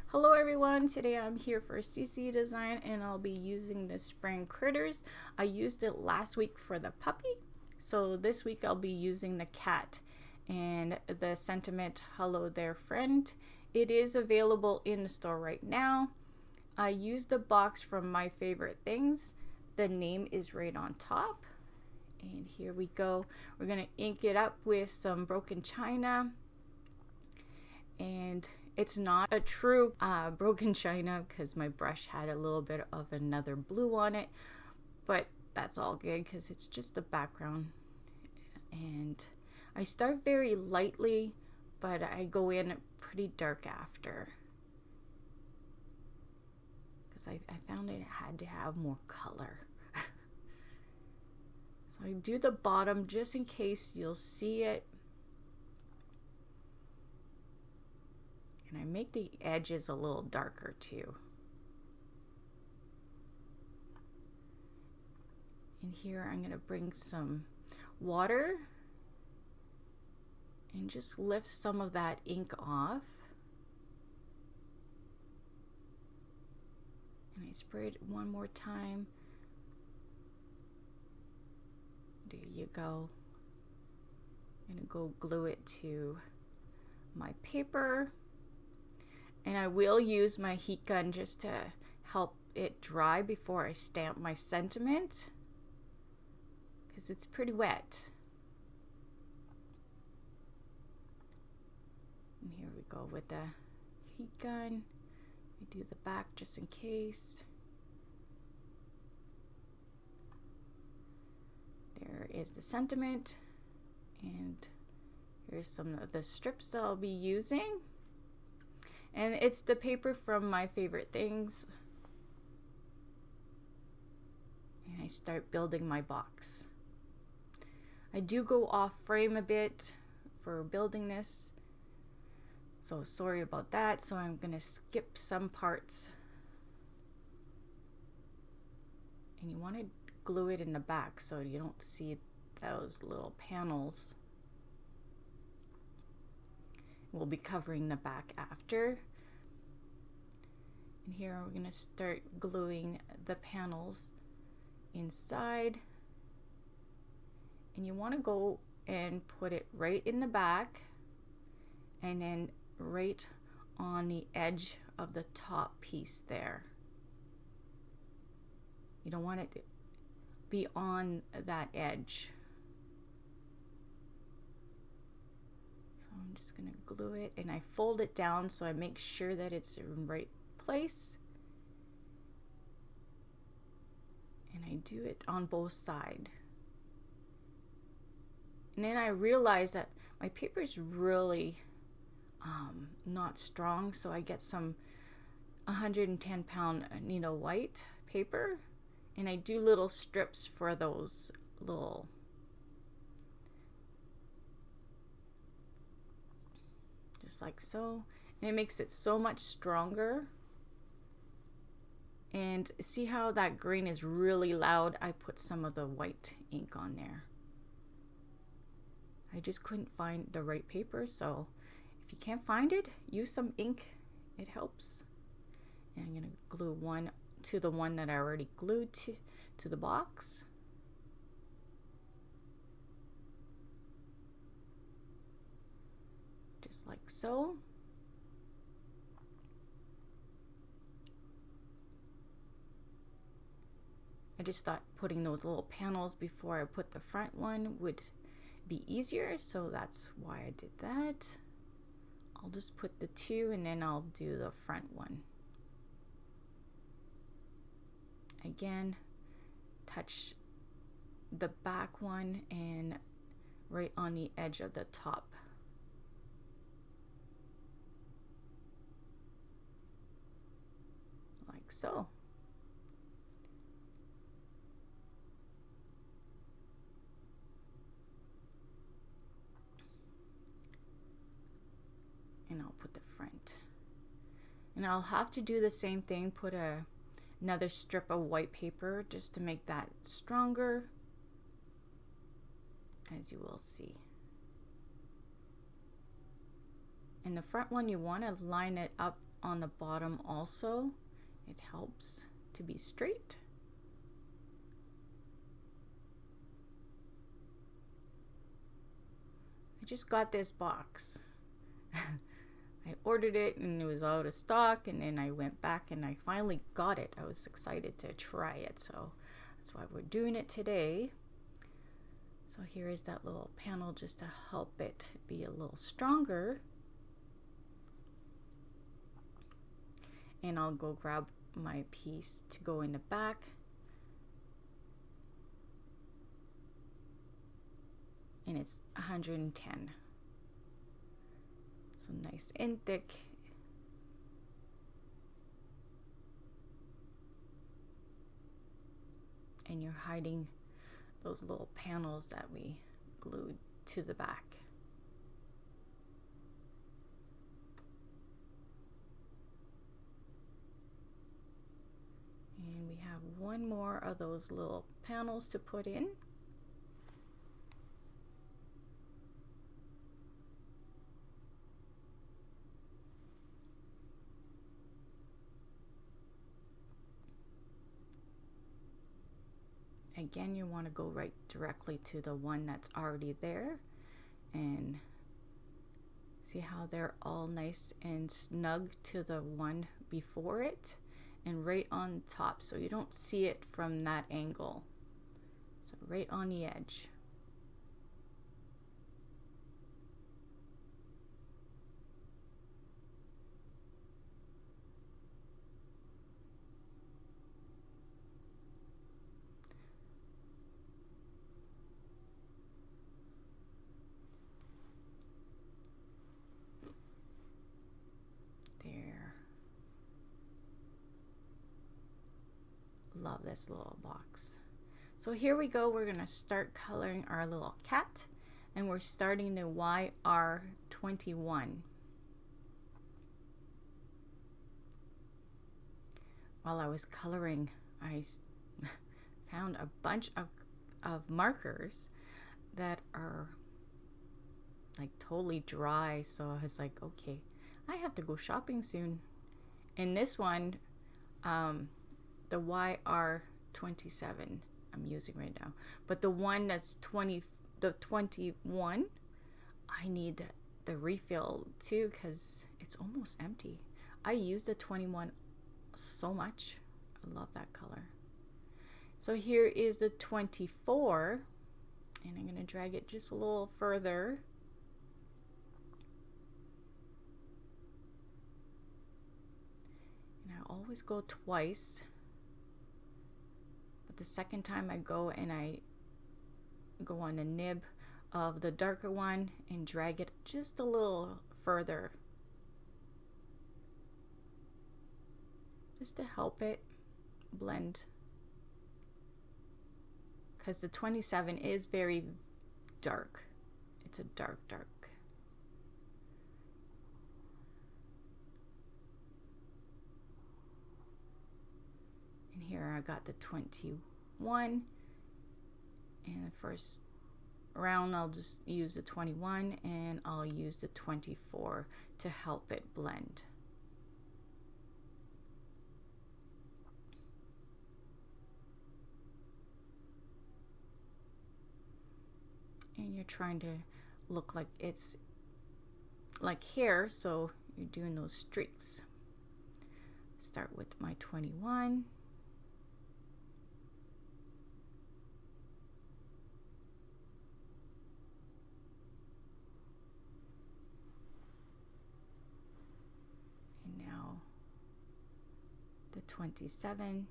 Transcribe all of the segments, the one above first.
Hello everyone, today I'm here for CC Design and I'll be using the Spring Critters. I used it last week for the puppy, so this week I'll be using the cat and the sentiment, hello there friend. It is available in the store right now. I used the box from My Favorite Things. The name is right on top. And here we go. We're going to ink it up with some broken china. And it's not a true broken china because my brush had a little bit of another blue on it, but that's all good because it's just the background. And I start very lightly, but I go in pretty dark after because I found it had to have more color. So I do the bottom just in case you'll see it. And I make the edges a little darker too. And here I'm going to bring some water and just lift some of that ink off. And I spray it one more time. There you go. I'm going to go glue it to my paper. And I will use my heat gun just to help it dry before I stamp my sentiment, because it's pretty wet. And here we go with the heat gun. I do the back just in case. There is the sentiment, and here's some of the strips that I'll be using. And it's the paper from My Favorite Things. And I start building my box. I do go off frame a bit for building this, so sorry about that. So I'm gonna skip some parts. And you want to glue it in the back so you don't see those little panels. We'll be covering the back after. And here we're going to start gluing the panels inside. And you want to go and put it right in the back and then right on the edge of the top piece there. You don't want it to be on that edge. I'm just going to glue it, and I fold it down so I make sure that it's in the right place. And I do it on both sides. And then I realize that my paper is really not strong, so I get some 110-pound Nino white paper, and I do little strips for those little just like so, and it makes it so much stronger. And see how that green is really loud? I put some of the white ink on there. I just couldn't find the right paper, so if you can't find it, use some ink. It helps. And I'm gonna glue one to the one that I already glued to the box. Just like so. I just thought putting those little panels before I put the front one would be easier, so that's why I did that. I'll just put the two and then I'll do the front one. Again, touch the back one and right on the edge of the top. Like so. And I'll put the front. And I'll have to do the same thing, put another strip of white paper just to make that stronger, as you will see. And the front one, you want to line it up on the bottom also. It helps to be straight. I just got this box. I ordered it and it was out of stock, and then I went back and I finally got it. I was excited to try it, so that's why we're doing it today. So here is that little panel just to help it be a little stronger. And I'll go grab my piece to go in the back. And it's 110. So nice and thick. And you're hiding those little panels that we glued to the back. And we have one more of those little panels to put in. Again, you want to go right directly to the one that's already there, and see how they're all nice and snug to the one before it, and right on top, so you don't see it from that angle. So right on the edge. Love this little box. So here we go. We're gonna start coloring our little cat, and we're starting the YR21. While I was coloring, I found a bunch of markers that are like totally dry, so I was like, okay, I have to go shopping soon. And this one, the YR27 I'm using right now, but the one that's 21, I need the refill too, because it's almost empty. I use the 21 so much. I love that color. So here is the 24, and I'm going to drag it just a little further. And I always go twice. The second time I go and I go on the nib of the darker one and drag it just a little further, just to help it blend, because the 27 is very dark. It's a dark. And here I got the 21, and the first round I'll just use the 21, and I'll use the 24 to help it blend. And you're trying to look like it's like hair, so you're doing those streaks. Start with my 21. And now the 27.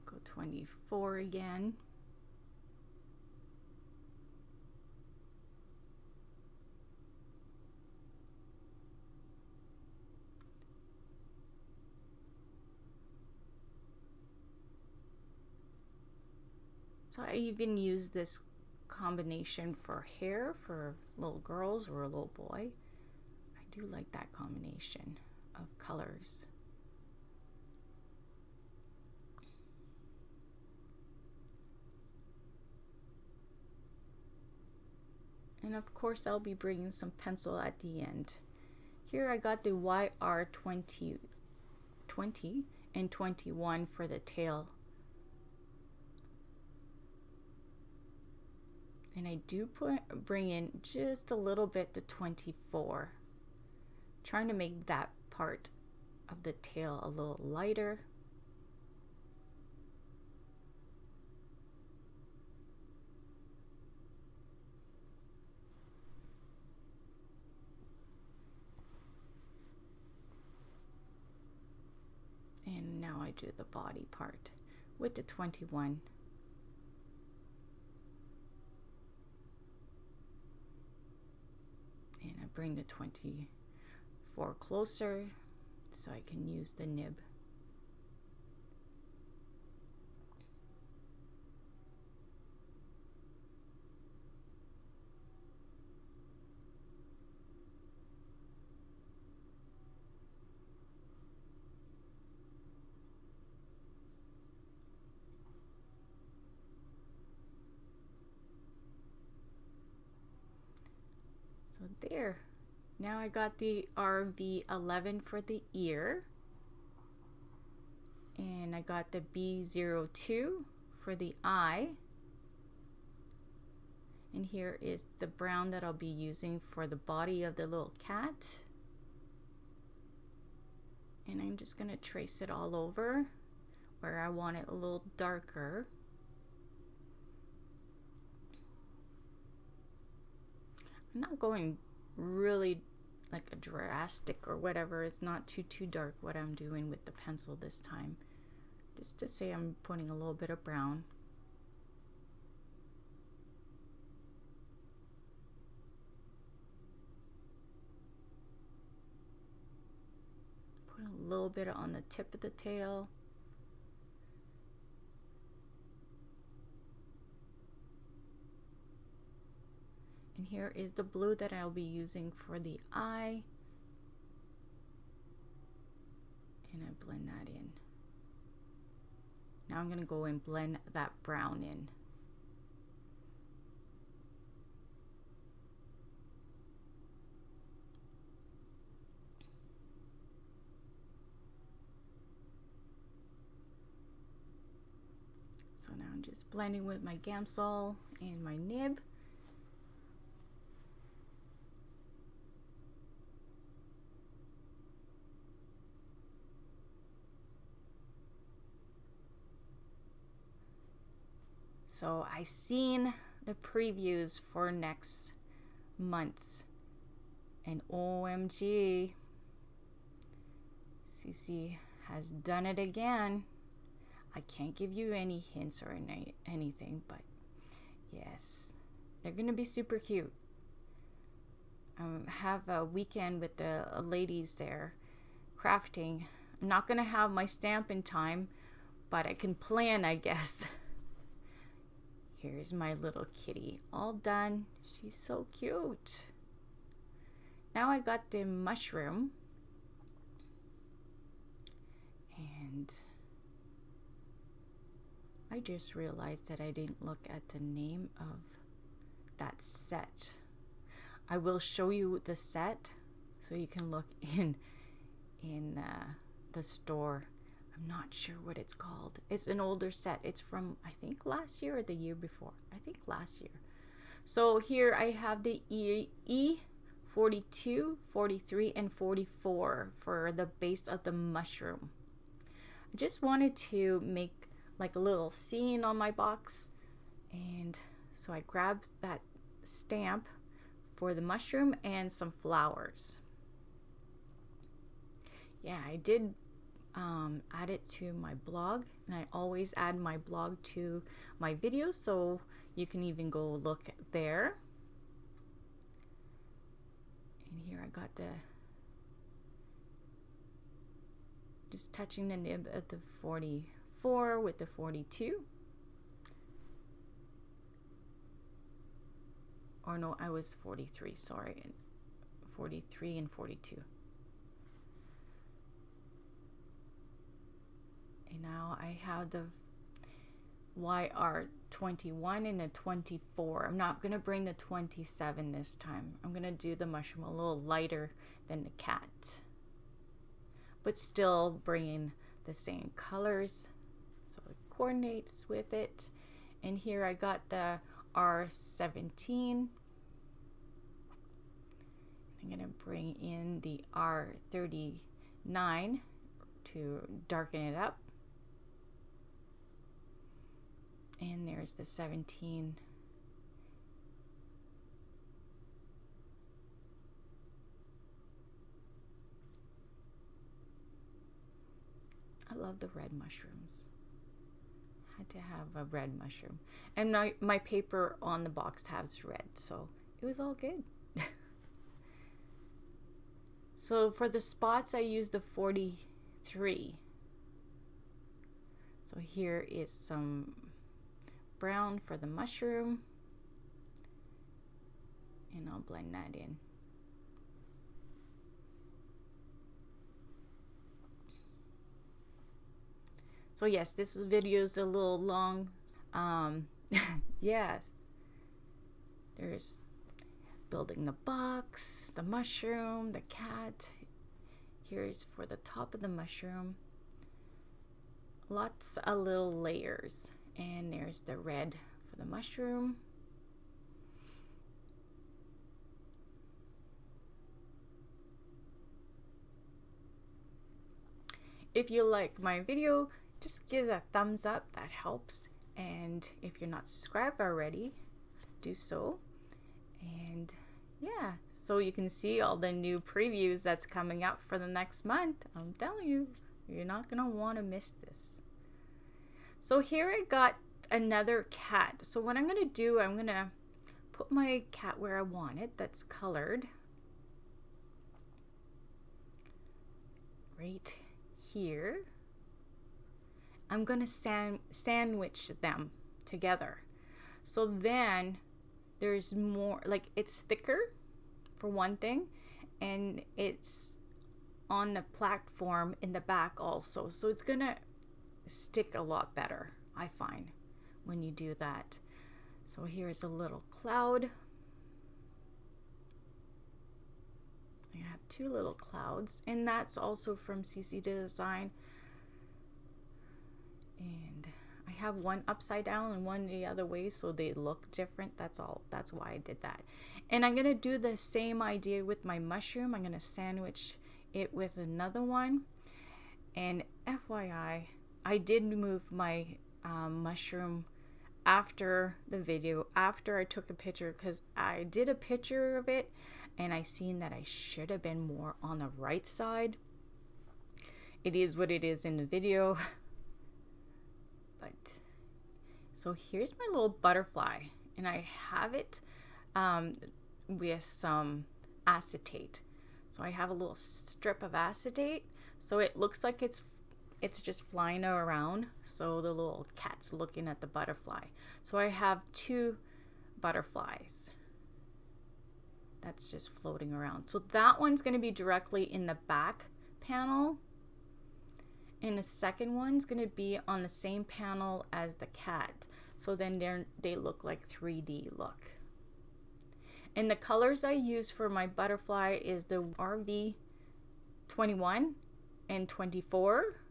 Go 24 again. So I even use this combination for hair for little girls or a little boy. I do like that combination of colors. And of course I'll be bringing some pencil at the end. Here I got the YR20 and 21 for the tail. And I do bring in just a little bit the 24. Trying to make that part of the tail a little lighter. And now I do the body part with the 21. And I bring the 24 closer so I can use the nib. So there. Now I got the RV11 for the ear. And I got the B02 for the eye. And here is the brown that I'll be using for the body of the little cat. And I'm just going to trace it all over where I want it a little darker. I'm not going really like a drastic or whatever. It's not too dark what I'm doing with the pencil this time. Just to say I'm putting a little bit of brown. Put a little bit on the tip of the tail. And here is the blue that I'll be using for the eye. And I blend that in. Now I'm going to go and blend that brown in. So now I'm just blending with my Gamsol and my nib. So I seen the previews for next month's, and OMG, Cece has done it again. I can't give you any hints or anything, but yes, they're gonna be super cute. Have a weekend with the ladies there crafting. I'm not gonna have my stamp in time, but I can plan, I guess. Here's my little kitty, all done. She's so cute. Now I got the mushroom. And I just realized that I didn't look at the name of that set. I will show you the set so you can look in the store. I'm not sure what it's called. It's an older set. It's from, I think, last year or the year before. I think last year. So here I have the E42, 43, and 44 for the base of the mushroom. I just wanted to make like a little scene on my box. And so I grabbed that stamp for the mushroom and some flowers. Yeah, I did add it to my blog, and I always add my blog to my videos, so you can even go look there. And here I got just touching the nib at the 44 with the 42. or no, I was 43, sorry, 43 and 42. And now I have the YR21 and a 24. I'm not going to bring the 27 this time. I'm going to do the mushroom a little lighter than the cat, but still bringing the same colors so it coordinates with it. And here I got the R17. I'm going to bring in the R39 to darken it up. And there's the 17. I love the red mushrooms. Had to have a red mushroom. And my paper on the box has red, so it was all good. So for the spots, I used the 43. So here is some brown for the mushroom, and I'll blend that in. So yes, this video is a little long. Yeah, there's building the box, the mushroom, the cat. Here's for the top of the mushroom. Lots of little layers. And there's the red for the mushroom. If you like my video, just give a thumbs up, that helps. And if you're not subscribed already, do so. And yeah, so you can see all the new previews that's coming up for the next month. I'm telling you, you're not gonna want to miss this. So here I got another cat. So what I'm going to do, I'm going to put my cat where I want it. That's colored. Right here. I'm going to sandwich them together. So then there's more, like it's thicker for one thing, and it's on the platform in the back also. So it's going to stick a lot better, I find, when you do that. So here's a little cloud. I have two little clouds, and that's also from CC Design. And I have one upside down and one the other way, so they look different. That's all. That's why I did that. And I'm gonna do the same idea with my mushroom. I'm gonna sandwich it with another one. And FYI, I did move my mushroom after the video, after I took a picture, because I did a picture of it and I seen that I should have been more on the right side. It is what it is in the video. But so here's my little butterfly, and I have it with some acetate. So I have a little strip of acetate, so it looks like it's just flying around. So the little cat's looking at the butterfly. So I have two butterflies that's just floating around. So that one's going to be directly in the back panel, and the second one's going to be on the same panel as the cat. So then they look like 3D look. And the colors I used for my butterfly is the RV21 and 24.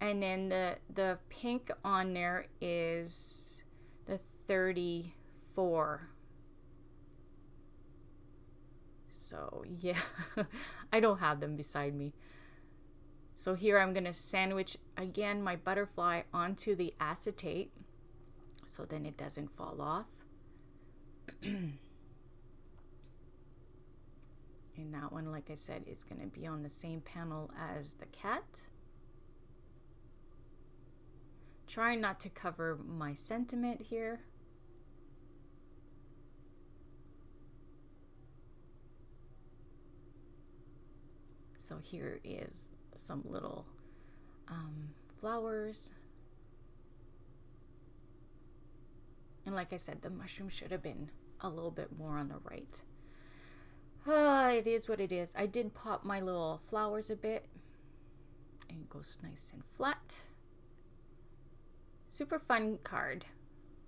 And then the pink on there is the 34. So yeah, I don't have them beside me. So here I'm going to sandwich again my butterfly onto the acetate, so then it doesn't fall off. And that one, like I said, is going to be on the same panel as the cat. Try not to cover my sentiment here. So here is some little flowers. And like I said, the mushroom should have been a little bit more on the right. It is what it is. I did pop my little flowers a bit, and it goes nice and flat. Super fun card.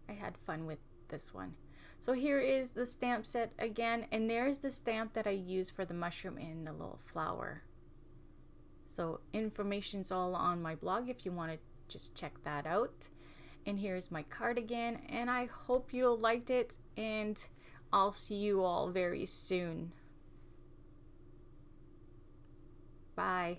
I had fun with this one. So here is the stamp set again, and there's the stamp that I used for the mushroom and the little flower. So information's all on my blog if you want to just check that out. And here's my card again, and I hope you liked it, and I'll see you all very soon. Bye.